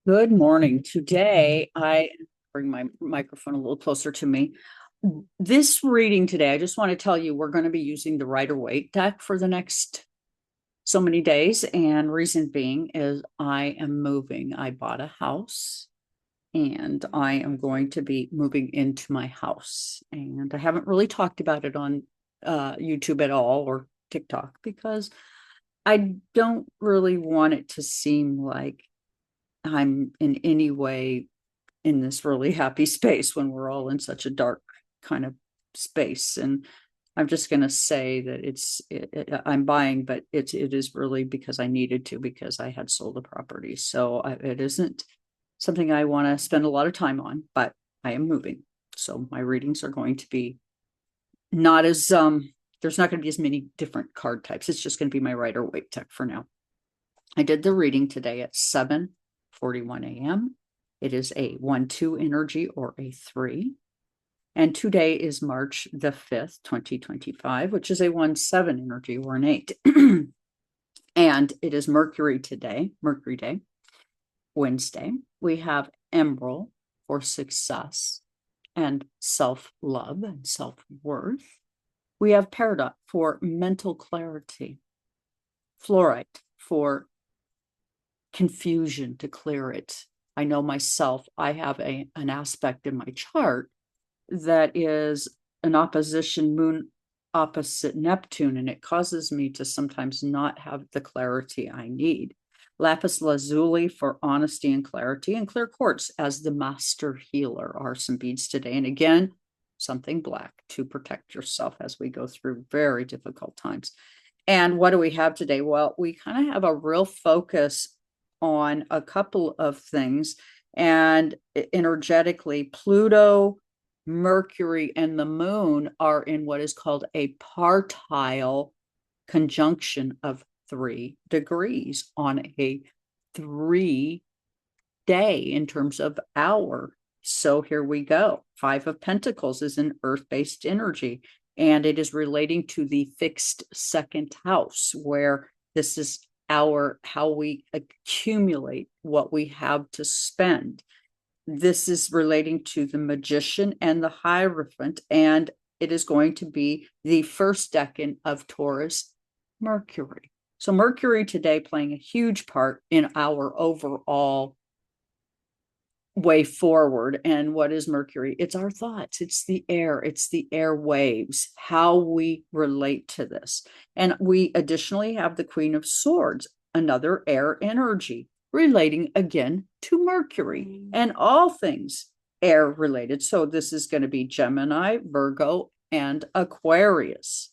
Good morning. Today, I bring my microphone a little closer to me. This reading today, I just want to tell you we're going to be using the Rider-Waite deck for the next so many days. And reason being is I am moving. I bought a house and I am going to be moving into my house. And I haven't really talked about it on YouTube at all or TikTok because I don't really want it to seem like I'm in any way in this really happy space when we're all in such a dark kind of space. And I'm just going to say that I'm buying, but it is really because I needed to, because I had sold a property. So it isn't something I want to spend a lot of time on, but I am moving. So my readings are going to be not as, there's not going to be as many different card types. It's just going to be my Rider-Waite deck for now. I did the reading today at 7:41 a.m. It is a 1-2 energy or a 3. And today is March the 5th, 2025, which is a 1-7 energy or an 8. And it is Mercury today, Mercury Day, Wednesday. We have Emerald for success and self-love and self-worth. We have Peridot for mental clarity. Fluorite for confusion, to clear it. I know myself, I have an aspect in my chart that is an opposition moon opposite Neptune, and it causes me to sometimes not have the clarity I need. Lapis lazuli for honesty and clarity, and clear quartz as the master healer are some beads today. And again, something black to protect yourself as we go through very difficult times. And what do we have today? Well, we kind of have a real focus on a couple of things. And energetically, Pluto, Mercury, and the moon are in what is called a partile conjunction of 3 degrees on a 3-day in terms of hour. So here we go. 5 of Pentacles is an earth-based energy, and it is relating to the fixed second house, where this is how we accumulate what we have to spend. This is relating to the Magician and the Hierophant, and it is going to be the first decan of Taurus, Mercury. So Mercury today playing a huge part in our overall way forward. And what is Mercury? It's our thoughts, it's the air waves, how we relate to this. And we additionally have the Queen of Swords, another air energy, relating again to Mercury and all things air related. So this is going to be Gemini, Virgo, and Aquarius.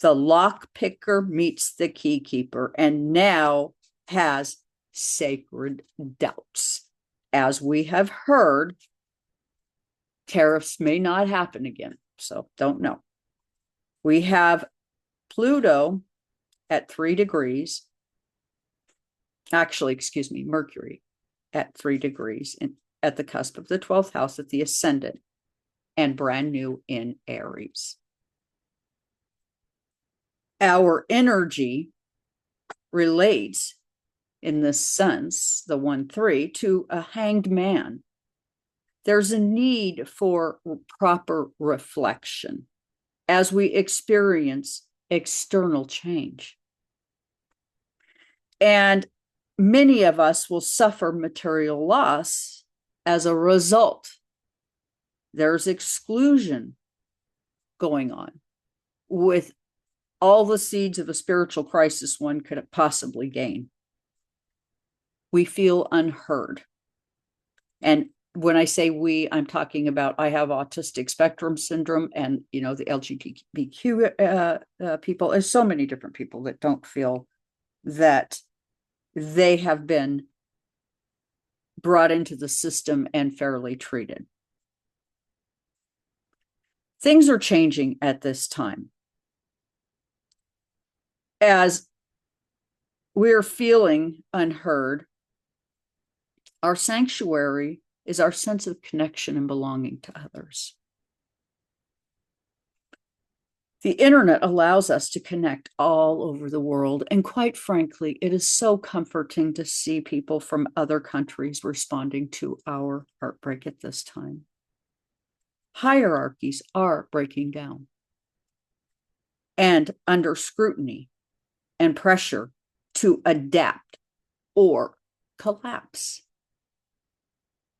The lockpicker meets the keykeeper and now has sacred doubts. As we have heard, tariffs may not happen again, so don't know. We have Pluto at 3 degrees. Actually, excuse me, Mercury at 3 degrees at the cusp of the 12th house at the ascendant and brand new in Aries. Our energy relates in this sense, the 1-3, to a hanged man. There's a need for proper reflection as we experience external change. And many of us will suffer material loss as a result. There's exclusion going on with all the seeds of a spiritual crisis one could possibly gain. We feel unheard. And when I say we, I'm talking about, I have autistic spectrum syndrome, and the LGBTQ people. There's so many different people that don't feel that they have been brought into the system and fairly treated. Things are changing at this time. As we're feeling unheard, our sanctuary is our sense of connection and belonging to others. The internet allows us to connect all over the world. And quite frankly, it is so comforting to see people from other countries responding to our heartbreak at this time. Hierarchies are breaking down and under scrutiny and pressure to adapt or collapse.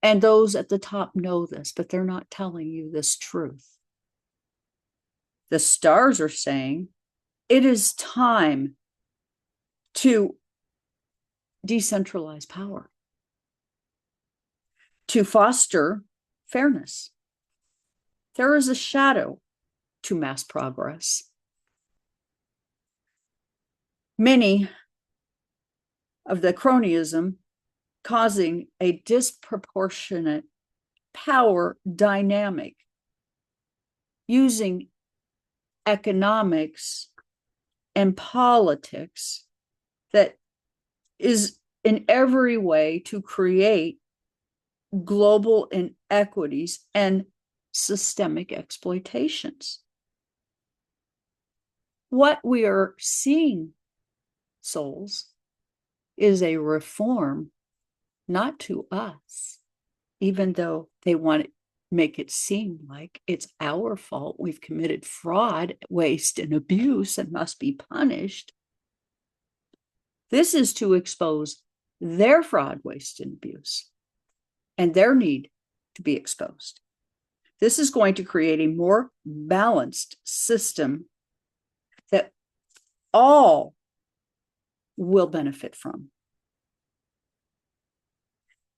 And those at the top know this, but they're not telling you this truth. The stars are saying it is time to decentralize power, to foster fairness. There is a shadow to mass progress. Many of the cronyism causing a disproportionate power dynamic using economics and politics that is in every way to create global inequities and systemic exploitations. What we are seeing, souls, is a reform, not to us, even though they want to make it seem like it's our fault. We've committed fraud, waste, and abuse and must be punished. This is to expose their fraud, waste, and abuse and their need to be exposed. This is going to create a more balanced system that all will benefit from.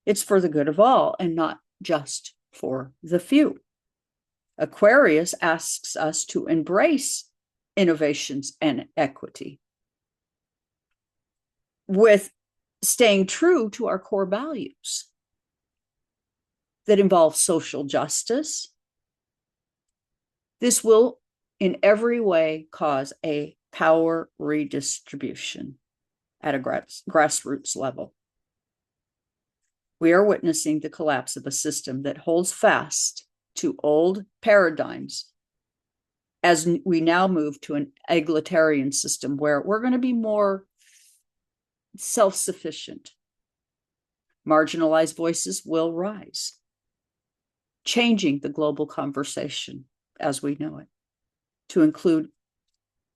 It's for the good of all and not just for the few. Aquarius asks us to embrace innovations and equity with staying true to our core values that involve social justice. This will in every way cause a power redistribution at a grassroots level. We are witnessing the collapse of a system that holds fast to old paradigms as we now move to an egalitarian system where we're going to be more self-sufficient. Marginalized voices will rise, changing the global conversation as we know it to include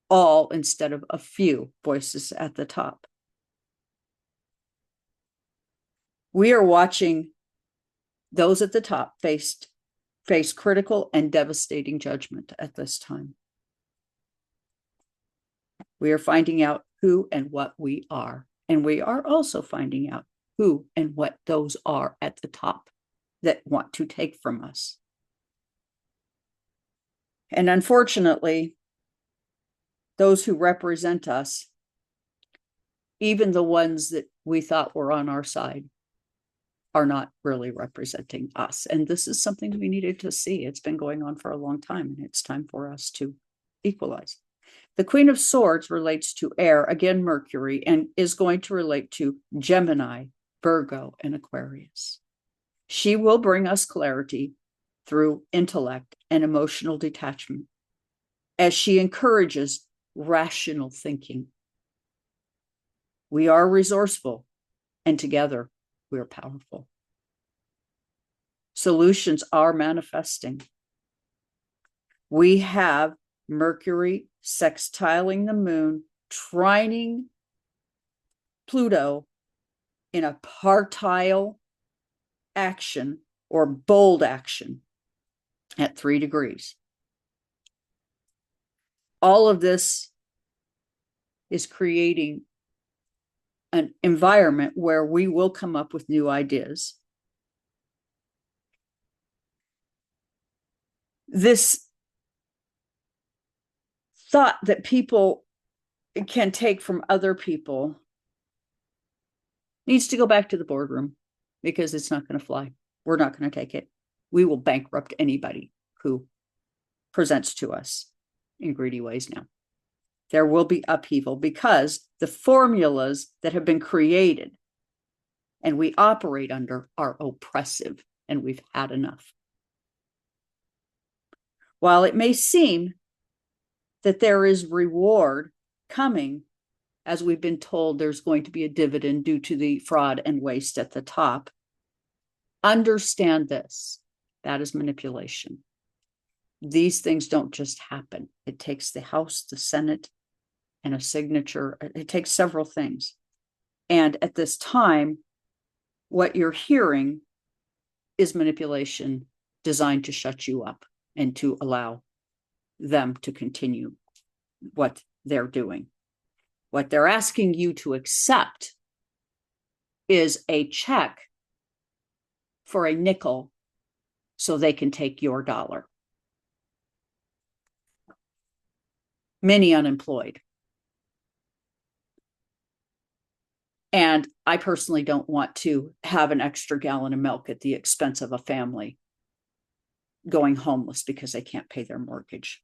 all instead of a few voices at the top. We are watching those at the top face critical and devastating judgment at this time. We are finding out who and what we are. And we are also finding out who and what those are at the top that want to take from us. And unfortunately, those who represent us, even the ones that we thought were on our side, are not really representing us. And this is something we needed to see. It's been going on for a long time, and it's time for us to equalize. The Queen of Swords relates to air, again, Mercury, and is going to relate to Gemini, Virgo, and Aquarius. She will bring us clarity through intellect and emotional detachment as she encourages rational thinking. We are resourceful, and together we are powerful. Solutions are manifesting. We have Mercury sextiling the moon, trining Pluto in a partile action or bold action at 3 degrees. All of this is creating an environment where we will come up with new ideas. This thought that people can take from other people needs to go back to the boardroom because it's not going to fly. We're not going to take it. We will bankrupt anybody who presents to us in greedy ways now. There will be upheaval because the formulas that have been created and we operate under are oppressive, and we've had enough. While it may seem that there is reward coming. As we've been told, there's going to be a dividend due to the fraud and waste at the top. Understand this. That is manipulation. These things don't just happen. It takes the House, the Senate, and a signature. It takes several things. And at this time, what you're hearing is manipulation designed to shut you up and to allow them to continue what they're doing. What they're asking you to accept is a check for a nickel so they can take your dollar. Many unemployed. And I personally don't want to have an extra gallon of milk at the expense of a family going homeless because they can't pay their mortgage.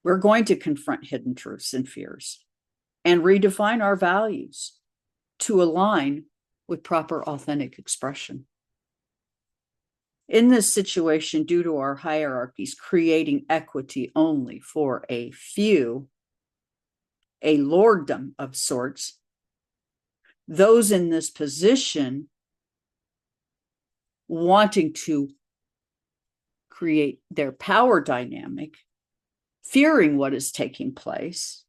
We're going to confront hidden truths and fears and redefine our values to align with proper authentic expression. In this situation, due to our hierarchies creating equity only for a few, a lorddom of sorts, those in this position wanting to create their power dynamic, fearing what is taking place,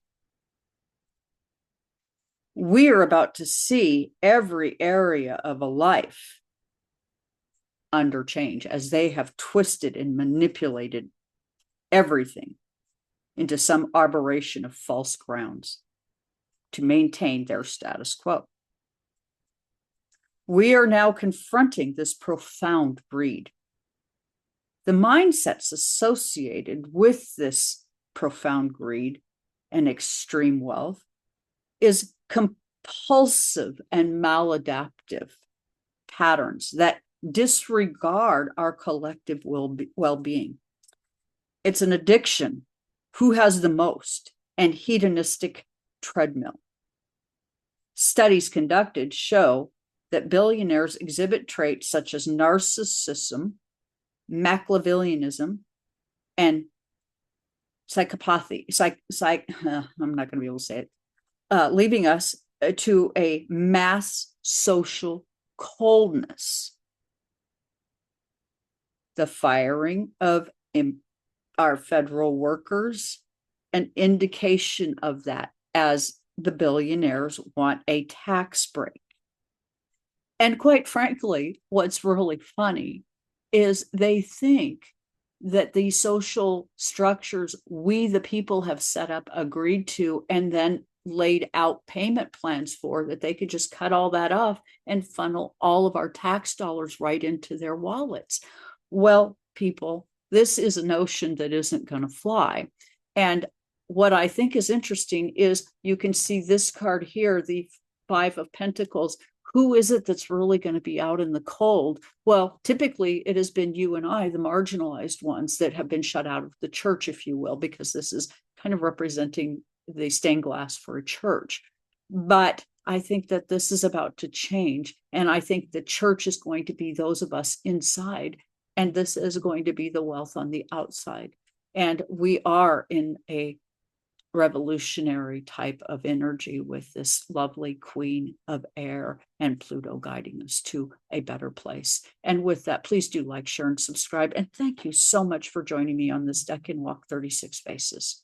we are about to see every area of a life under change as they have twisted and manipulated everything into some aberration of false grounds to maintain their status quo. We are now confronting this profound greed. The mindsets associated with this profound greed and extreme wealth is compulsive and maladaptive patterns that disregard our collective well-being. It's an addiction. Who has the most? And hedonistic treadmill. Studies conducted show that billionaires exhibit traits such as narcissism, Machiavellianism, and psychopathy. I'm not going to be able to say it. Leaving us to a mass social coldness. The firing of our federal workers, an indication of that, as the billionaires want a tax break. And quite frankly, what's really funny is they think that the social structures we, the people, have set up, agreed to, and then laid out payment plans for, that they could just cut all that off and funnel all of our tax dollars right into their wallets. Well, people, this is a notion that isn't going to fly. And what I think is interesting is you can see this card here, the Five of Pentacles. Who is it that's really going to be out in the cold? Well, typically it has been you and I, the marginalized ones that have been shut out of the church, if you will, because this is kind of representing the stained glass for a church. But I think that this is about to change. And I think the church is going to be those of us inside. And this is going to be the wealth on the outside. And we are in a revolutionary type of energy with this lovely Queen of Air and Pluto guiding us to a better place. And with that, please do like, share, and subscribe. And thank you so much for joining me on this Decan Walk 36 Faces.